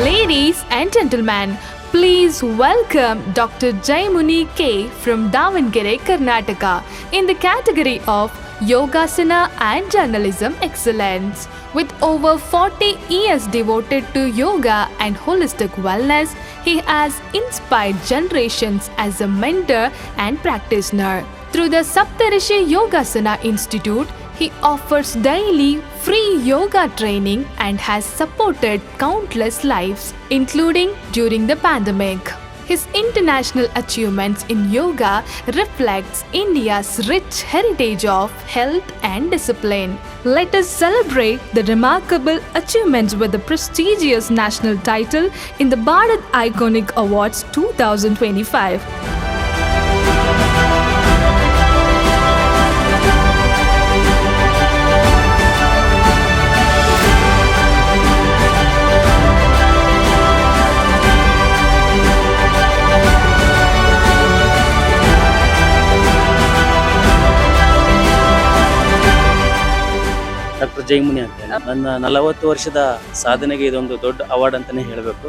Ladies and gentlemen, please welcome Dr. Jaimuni K from Davangere, Karnataka in the category of Yogasana and Journalism Excellence. With over 40 years devoted to yoga and holistic wellness, he has inspired generations as a mentor and practitioner. Through the Saptarishi Yogasana Institute, he offers daily free yoga training and has supported countless lives, including during the pandemic. His international achievements in yoga reflects India's rich heritage of health and discipline. Let us celebrate the remarkable achievements with the prestigious national title in the Bharat Iconic Awards 2025. Doctor ಜೈಮುನಿ ಅಂತ ಹೇಳಿ ನನ್ನ 40 ವರ್ಷದ ಸಾಧನೆಗೆ ಇದೊಂದು ದೊಡ್ಡ award ಅಂತಾನೆ ಹೇಳಬೇಕು.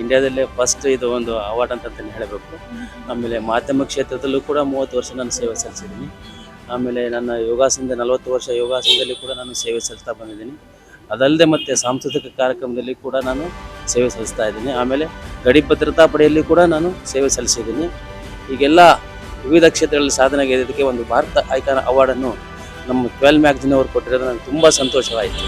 ಇಂಡಿಯಾದಲ್ಲೇ first ಇದು ಒಂದು ಅವಾರ್ಡ್ ಅಂತಾನೆ ಹೇಳಬೇಕು. ಆಮೇಲೆ ಮಾಧ್ಯಮ ಕ್ಷೇತ್ರದಲ್ಲೂ ಕೂಡ 30 ವರ್ಷ ನಾನು ಸೇವೆ ಸಲ್ಲಿಸಿದ್ದೀನಿ. ಆಮೇಲೆ ನನ್ನ ಯೋಗಾಸನದ 40 ವರ್ಷ ಯೋಗಾಸನದಲ್ಲಿ ಕೂಡ ನಾನು ಸೇವೆ ಸಲ್ಲಿಸ್ತಾ ಬಂದಿದ್ದೀನಿ. ಅದಲ್ಲದೆ ಮತ್ತೆ ಸಾಂಸ್ಕೃತಿಕ ಕಾರ್ಯಕ್ರಮದಲ್ಲಿ ಕೂಡ ನಾನು ಸೇವೆ ಸಲ್ಲಿಸ್ತಾ ಇದ್ದೀನಿ. ಆಮೇಲೆ ಗಡಿ ಭದ್ರತಾ ಪಡೆಯಲ್ಲಿ ಕೂಡ ನಾನು ಸೇವೆ ಸಲ್ಲಿಸಿದ್ದೀನಿ. ಈಗೆಲ್ಲ ವಿವಿಧ ಕ್ಷೇತ್ರಗಳಲ್ಲಿ ಸಾಧನೆಗೆ ಇದಕ್ಕೆ ಒಂದು ಭಾರತ ಐಕಾನ್ ಅವಾರ್ಡನ್ನು ನಮ್ಮ 12 ಮ್ಯಾಗಜಿನ್ ಅವರು ಕೊಟ್ಟಿರೋದು ನನಗೆ ತುಂಬ ಸಂತೋಷವಾಯಿತು.